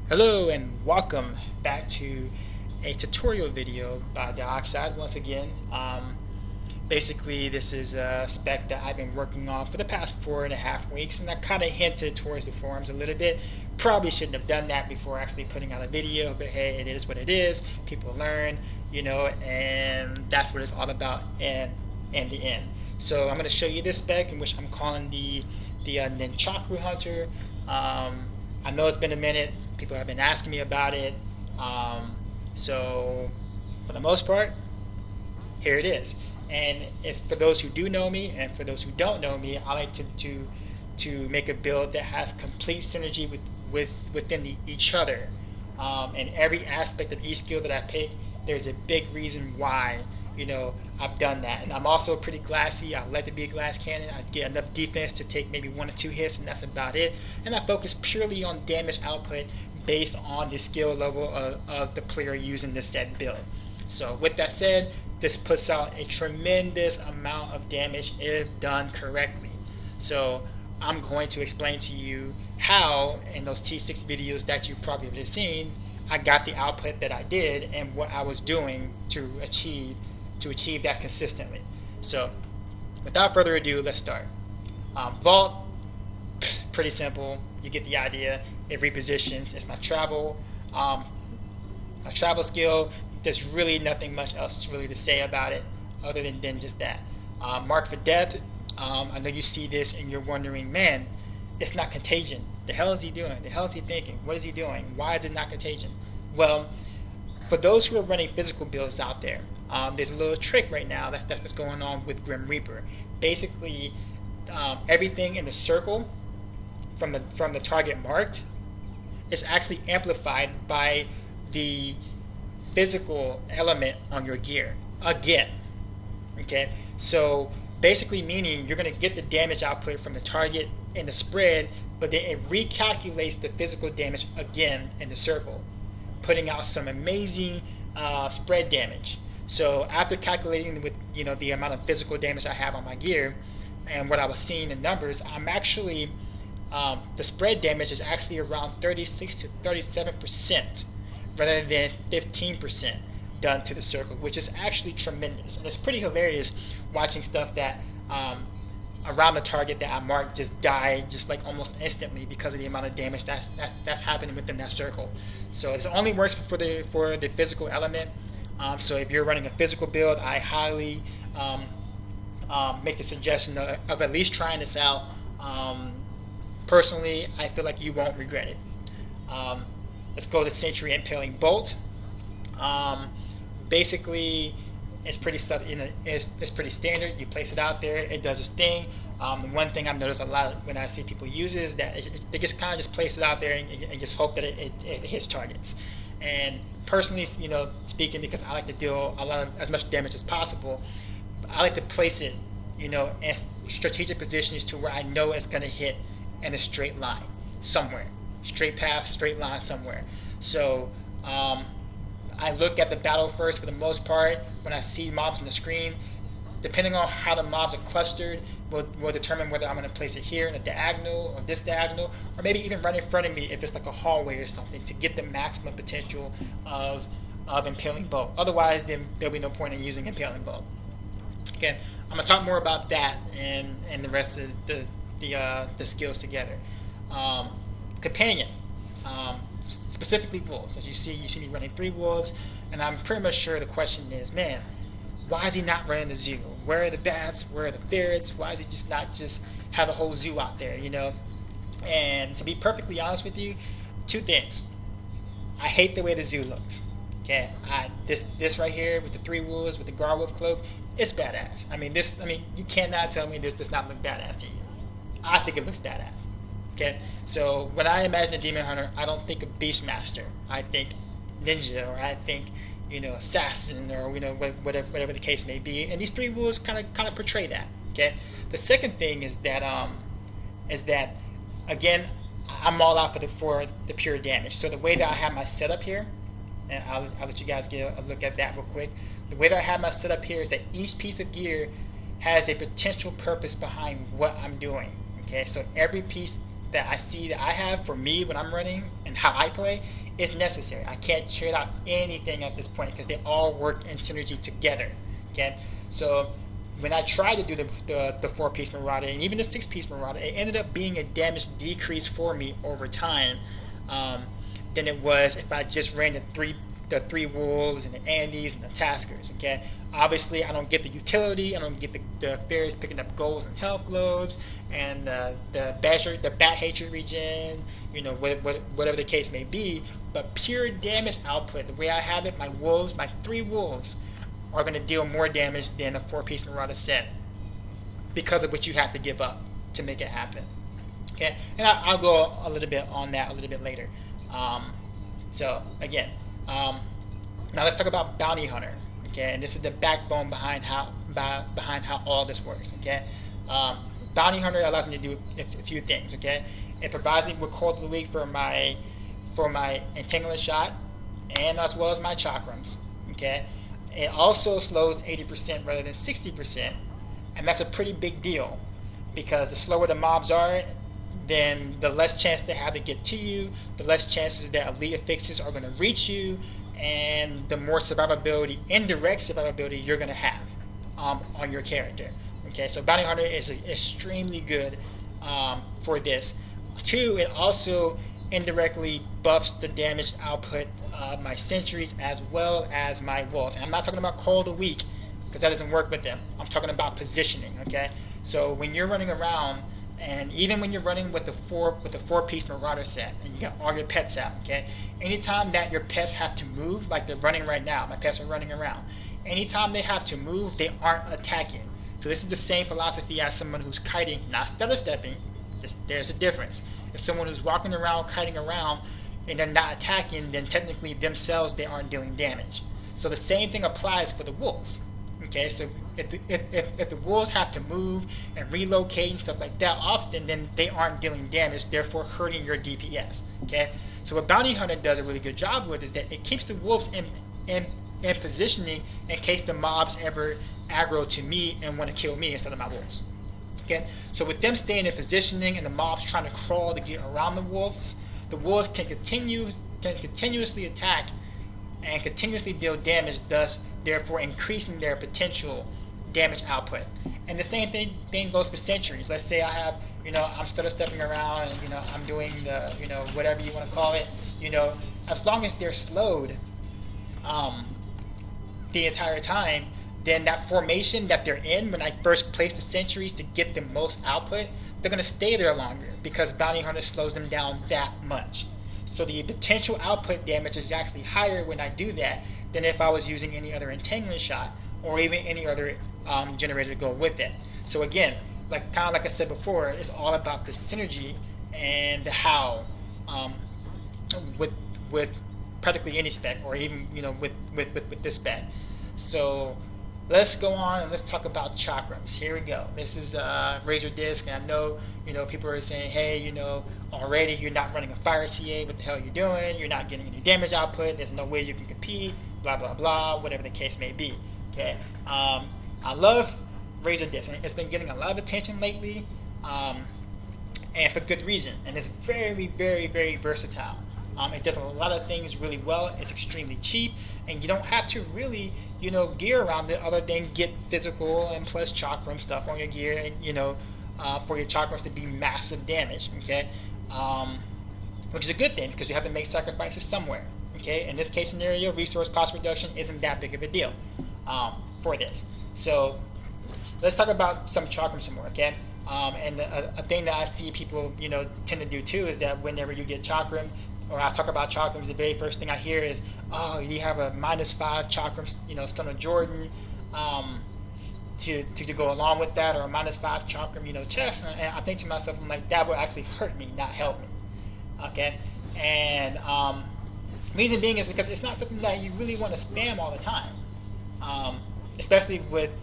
Hello and welcome back to a tutorial video by Dioxide once again. Basically this is a spec that I've been working on for the past 4.5 weeks, and I kind of hinted towards the forums a little bit. Probably shouldn't have done that before actually putting out a video, but hey, it is what it is. People learn, and that's what it's all about in the end. So I'm going to show you this spec, in which I'm calling the Ninchakru Hunter. I know it's been a minute. People have been asking me about it. So for the most part, here it is. And if for those who do know me and for those who don't know me, I like to make a build that has complete synergy within each other. And every aspect of each skill that I pick, there's a big reason why I've done that. And I'm also pretty glassy. I like to be a glass cannon. I get enough defense to take maybe 1 or 2 hits, and that's about it. And I focus purely on damage output based on the skill level of the player using this set build. So with that said, this puts out a tremendous amount of damage if done correctly. So I'm going to explain to you how, in those T6 videos that you've probably seen, I got the output that I did and what I was doing to achieve that consistently. So without further ado, let's start. Vault, pretty simple. You get the idea. It repositions. It's my travel skill. There's really nothing much else really to say about it other than just that. Mark for death. I know you see this and you're wondering, man, it's not contagion. The hell is he doing? The hell is he thinking? What is he doing? Why is it not contagion? Well, for those who are running physical builds out there, there's a little trick right now that's going on with Grim Reaper. Basically, everything in the circle from the target marked is actually amplified by the physical element on your gear again. Okay, so basically meaning you're going to get the damage output from the target in the spread, but then it recalculates the physical damage again in the circle, putting out some amazing spread damage. So after calculating with the amount of physical damage I have on my gear and what I was seeing in numbers, I'm actually the spread damage is actually around 36 to 37% rather than 15% done to the circle, which is actually tremendous. And it's pretty hilarious watching stuff that around the target that I marked just die just like almost instantly because of the amount of damage that's happening within that circle. So it only works for the physical element. So if you're running a physical build, I highly make the suggestion of at least trying this out. Personally, I feel like you won't regret it. Let's go to Sentry Impaling Bolt. Basically, it's pretty pretty standard. You place it out there, it does its thing. The one thing I've noticed a lot when I see people use it is that they just kind of just place it out there and just hope that it hits targets. And personally, speaking, because I like to deal as much damage as possible, I like to place it, in strategic positions to where I know it's going to hit in a straight line somewhere, straight path, straight line somewhere. So I look at the battle first for the most part. When I see mobs on the screen, depending on how the mobs are clustered, will determine whether I'm going to place it here in a diagonal or this diagonal, or maybe even right in front of me if it's like a hallway or something, to get the maximum potential of Impaling Bolt. Otherwise, then there'll be no point in using Impaling Bolt. Again, I'm going to talk more about that and the rest of the skills together. Companion. Specifically wolves. As you see me running 3 wolves, and I'm pretty much sure the question is, man, why is he not running the zoo? Where are the bats? Where are the ferrets? Why is he not just have a whole zoo out there, And to be perfectly honest with you, 2 things. I hate the way the zoo looks. Okay, this right here with the 3 wolves with the guard wolf cloak, it's badass. You cannot tell me this does not look badass to you. I think it looks badass. Okay, so when I imagine a demon hunter, I don't think of Beastmaster. I think ninja, or I think assassin, or whatever the case may be. And these 3 wolves kind of portray that. Okay, the second thing is that again, I'm all out for the pure damage. So the way that I have my setup here, and I'll let you guys get a look at that real quick. The way that I have my setup here is that each piece of gear has a potential purpose behind what I'm doing. Okay, so every piece that I see that I have for me when I'm running and how I play is necessary. I can't trade out anything at this point because they all work in synergy together. Okay, so when I tried to do the 4-piece Marauder and even the 6-piece Marauder, it ended up being a damage decrease for me over time than it was if I just ran the three wolves and the Andes and the Taskers. Okay, obviously I don't get the utility, I don't get the fairies picking up golds and health globes, and the bat hatred regen, whatever the case may be. But pure damage output, the way I have it, my 3 wolves are going to deal more damage than a 4-piece Marauder set because of what you have to give up to make it happen. Okay, and I'll go a little bit on that a little bit later. So again, now let's talk about Bounty Hunter. Okay, and this is the backbone behind how all this works. Okay, Bounty Hunter allows me to do a few things. Okay, it provides me with Call of the Week for my Entanglement Shot, and as well as my chakrams. Okay, it also slows 80% rather than 60%, and that's a pretty big deal because the slower the mobs are, then the less chance they have to get to you, the less chances that elite affixes are going to reach you, and the more survivability, indirect survivability, you're going to have on your character. Okay, so Bounty Hunter is extremely good for this. 2, it also indirectly buffs the damage output of my sentries as well as my wolves. And I'm not talking about Call of the Week because that doesn't work with them. I'm talking about positioning. Okay, so when you're running around, and even when you're running with the 4-piece Marauder set, and you got all your pets out, okay? Anytime that your pets have to move, like they're running right now, my pets are running around. Anytime they have to move, they aren't attacking. So this is the same philosophy as someone who's kiting, not stutter stepping. There's a difference. If someone who's walking around, kiting around, and they're not attacking, then technically themselves they aren't dealing damage. So the same thing applies for the wolves. Okay, so if the wolves have to move and relocate and stuff like that often, then they aren't dealing damage, therefore hurting your DPS. Okay, so what Bounty Hunter does a really good job with is that it keeps the wolves in positioning in case the mobs ever aggro to me and want to kill me instead of my wolves. Okay, so with them staying in positioning and the mobs trying to crawl to get around the wolves can continuously attack and continuously deal damage, thus therefore increasing their potential damage output. And the same thing goes for sentries. Let's say I have, I'm stutter stepping around and, I'm doing the, whatever you want to call it, as long as they're slowed the entire time, then that formation that they're in when I first place the sentries to get the most output, they're going to stay there longer because Bounty Hunter slows them down that much. So the potential output damage is actually higher when I do that than if I was using any other Entanglement Shot or even any other generator to go with it. So again, like I said before, it's all about the synergy and the how with practically any spec, or even with this spec. So let's go on and let's talk about chakrams. Here we go. This is Razor Disc, and I know people are saying, hey, already you're not running a fire CA. What the hell are you doing? You're not getting any damage output. There's no way you can compete. Blah blah blah. Whatever the case may be. Okay. I love Razor Disc. It's been getting a lot of attention lately, and for good reason. And it's very, very, very versatile. It does a lot of things really well. It's extremely cheap, and you don't have to really, gear around it other than get physical and plus chakram stuff on your gear, and for your chakrams to be massive damage. Okay, which is a good thing because you have to make sacrifices somewhere. Okay, in this case scenario, resource cost reduction isn't that big of a deal for this. So let's talk about some chakram some more. Okay, and a thing that I see people tend to do too is that whenever you get chakram, or I talk about chakrams, the very first thing I hear is, oh, you have a -5 chakram, Stone of Jordan, to go along with that, or a -5 chakram, chest. And I think to myself, I'm like, that would actually hurt me, not help me. Okay, and reason being is because it's not something that you really want to spam all the time, especially with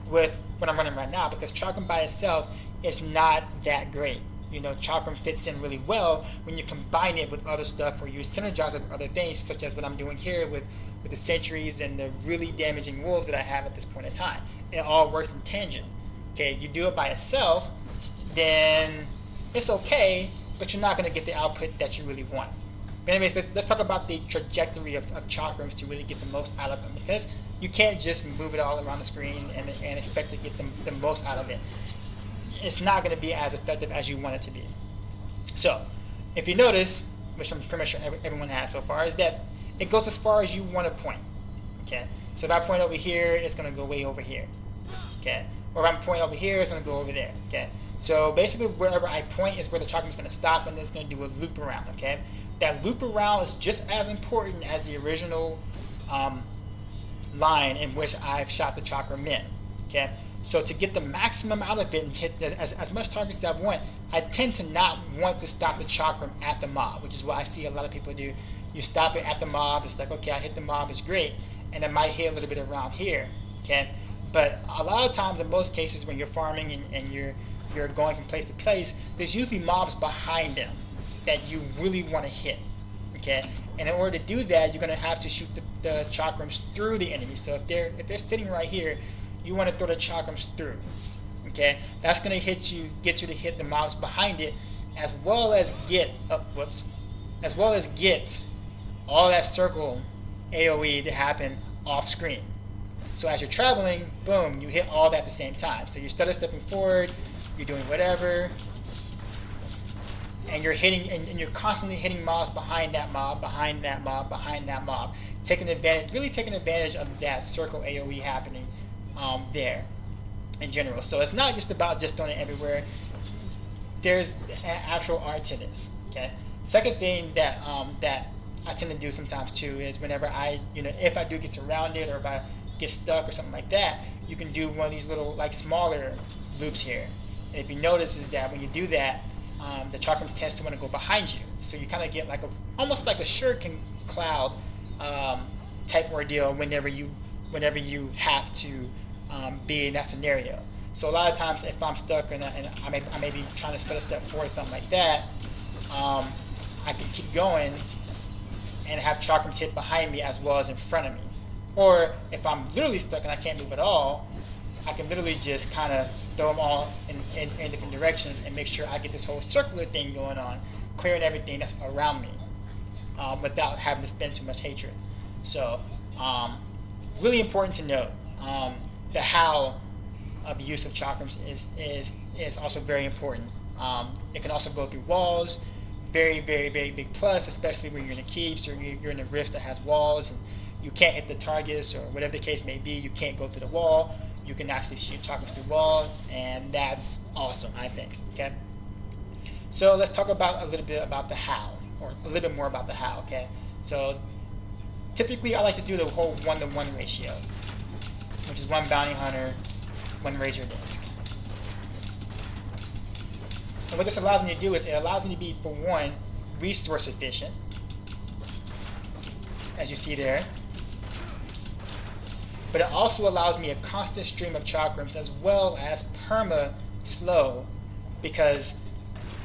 what I'm running right now, because chakram by itself is not that great. Chakram fits in really well when you combine it with other stuff, or you synergize it with other things, such as what I'm doing here with the sentries and the really damaging wolves that I have at this point in time. It all works in tangent. Okay, you do it by itself, then it's okay, but you're not going to get the output that you really want. But anyways, let's talk about the trajectory of chakrams to really get the most out of them, because you can't just move it all around the screen and expect to get the most out of it. It's not going to be as effective as you want it to be. So, if you notice, which I'm pretty sure everyone has so far, is that it goes as far as you want to point. Okay, so if I point over here, it's going to go way over here. Okay, or if I'm pointing over here, it's going to go over there. Okay, so basically wherever I point is where the chakram is going to stop, and then it's going to do a loop around. Okay, that loop around is just as important as the original line in which I've shot the chakram in. Okay, so to get the maximum out of it and hit as much targets as I want, I tend to not want to stop the chakram at the mob, which is what I see a lot of people do. You stop it at the mob, it's like, okay, I hit the mob, it's great, and it might hit a little bit around here. Okay, but a lot of times, in most cases, when you're farming and you're going from place to place, there's usually mobs behind them that you really want to hit. Okay, and in order to do that, you're going to have to shoot the chakrams through the enemy. So if they're sitting right here, you want to throw the chakrams through. Okay, that's going to get you to hit the mobs behind it, as well as get all that circle AoE to happen off screen. So as you're traveling, boom, you hit all that at the same time. So you're stepping forward, you're doing whatever, and you're hitting, and you're constantly hitting mobs behind that mob, behind that mob, behind that mob, taking advantage of that circle AoE happening there in general. So it's not just about just throwing it everywhere. There's an actual art to this. Okay. Second thing that that I tend to do sometimes too is whenever if I do get surrounded or if I get stuck or something like that, you can do one of these little smaller loops here. And if you notice is that when you do that, the chakram tends to want to go behind you. So you kind of get almost like a shuriken cloud type ordeal whenever you have to be in that scenario. So a lot of times if I'm stuck and I may be trying to step forward or something like that, I can keep going and have chakrams hit behind me as well as in front of me. Or if I'm literally stuck and I can't move at all, I can literally just kind of throw them all in different directions and make sure I get this whole circular thing going on, clearing everything that's around me without having to spend too much hatred. So really important to note. The how of the use of chakrams is also very important. It can also go through walls. Very, very, very big plus, especially when you're in a keeps or you're in a rift that has walls and you can't hit the targets or whatever the case may be. You can't go through the wall. You can actually shoot chakrams through walls, and that's awesome, I think. Okay. So let's talk about a little bit about the how, or a little bit more about the how. Okay. So typically, I like to do the whole 1-to-1 ratio, which is 1 bounty hunter, 1 razor disc. And what this allows me to do is it allows me to be, for one, resource efficient, as you see there. But it also allows me a constant stream of chakrams as well as perma slow, because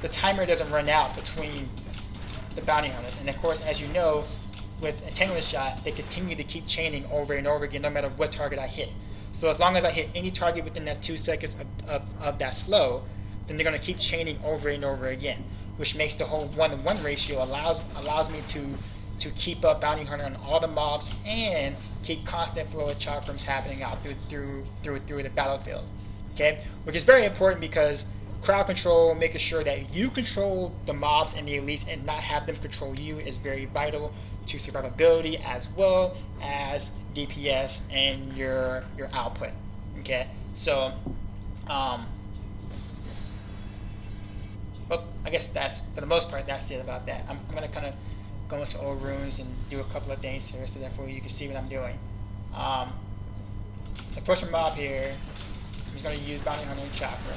the timer doesn't run out between the bounty hunters. And of course, as you know, with entanglement shot, they continue to keep chaining over and over again no matter what target I hit. So as long as I hit any target within that 2 seconds of that slow, then they're going to keep chaining over and over again, which makes the whole 1-to-1 ratio allows me to keep up bounty hunter on all the mobs and keep constant flow of chakrams happening out through the battlefield. Okay, which is very important because crowd control, making sure that you control the mobs and the elites and not have them control you, is very vital to survivability as well as DPS and your output. Okay, so well, I guess that's, for the most part, that's it about that. I'm going to kind of go into old runes and do a couple of things here so therefore you can see what I'm doing. The first mob here, I'm just going to use Bounty Hunter and Chakra.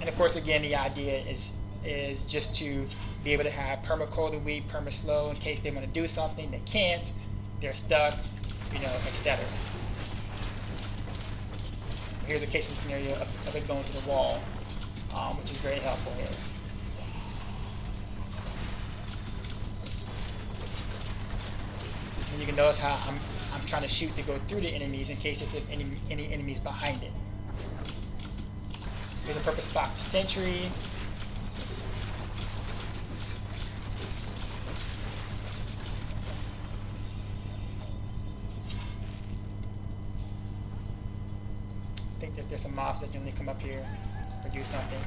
And of course, again, the idea is just to be able to have perma cold and weak, perma slow in case they want to do something, they can't, they're stuck, etc. Here's a case scenario of it going to the wall, which is very helpful here. And you can notice how I'm trying to shoot to go through the enemies in case there's any enemies behind it. Here's a perfect spot for sentry. I think that there's some mobs that generally come up here or do something.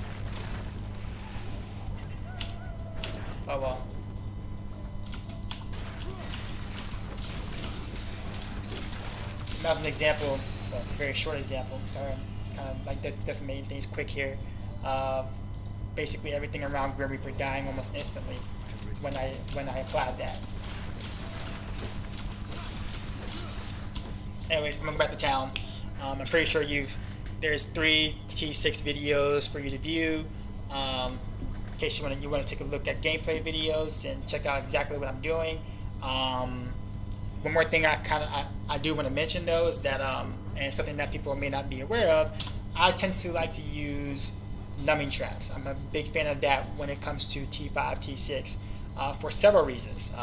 Oh well. As an example, a very short example, sorry, kind of like decimating things quick here. Basically everything around Grim Reaper dying almost instantly when I applied that. Anyways, I'm going back to town. I'm pretty sure there's 3 T6 videos for you to view. In case you want to take a look at gameplay videos and check out exactly what I'm doing. One more thing I do want to mention though is that and something that people may not be aware of, I tend to like to use numbing traps. I'm a big fan of that when it comes to T5, T6 for several reasons.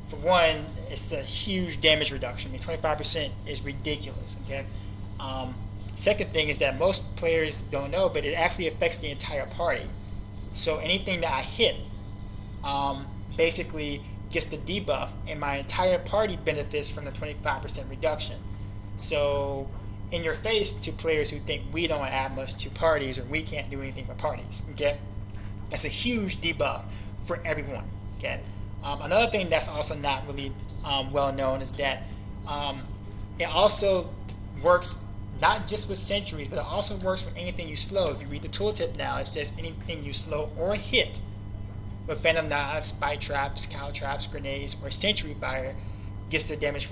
For one, it's a huge damage reduction. I mean, 25% is ridiculous. Okay. Second thing is that most players don't know, but it actually affects the entire party. So anything that I hit basically gets the debuff, and my entire party benefits from the 25% reduction. So in your face to players who think we don't add much to parties or we can't do anything for parties. Okay, that's a huge debuff for everyone. Okay. Another thing that's also not really well known is that it also works not just with sentries, but it also works with anything you slow. If you read the tooltip now, it says anything you slow or hit with Phantom Knives, Spike Traps, Cow Traps, Grenades, or Sentry Fire gets their damage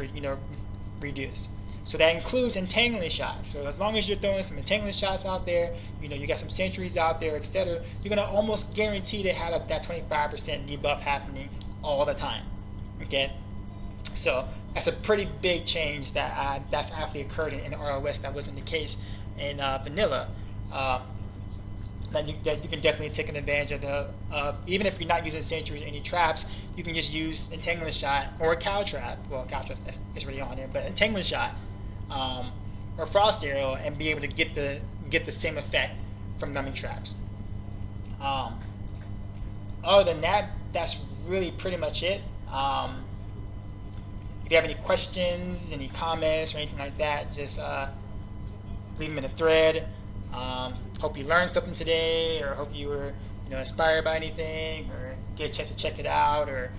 reduced. So that includes entangling shots. So as long as you're throwing some entangling shots out there, you got some sentries out there, etc., you're going to almost guarantee to have that 25% debuff happening all the time. Okay? So that's a pretty big change that's actually occurred in ROS. That wasn't the case in vanilla. That you can definitely take an advantage of even if you're not using sentries or any traps, you can just use entangling shot or a cow trap. Well, cow trap is already on there, but entangling shot or frost arrow, and be able to get the same effect from numbing traps. Other than that, that's really pretty much it. If you have any questions, any comments, or anything like that, just leave them in a thread. Hope you learned something today, or hope you were inspired by anything, or get a chance to check it out, or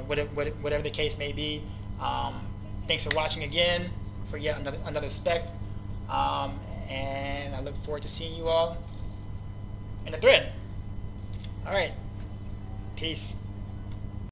whatever the case may be. Thanks for watching again for yet another spec, and I look forward to seeing you all in the thread. All right, peace.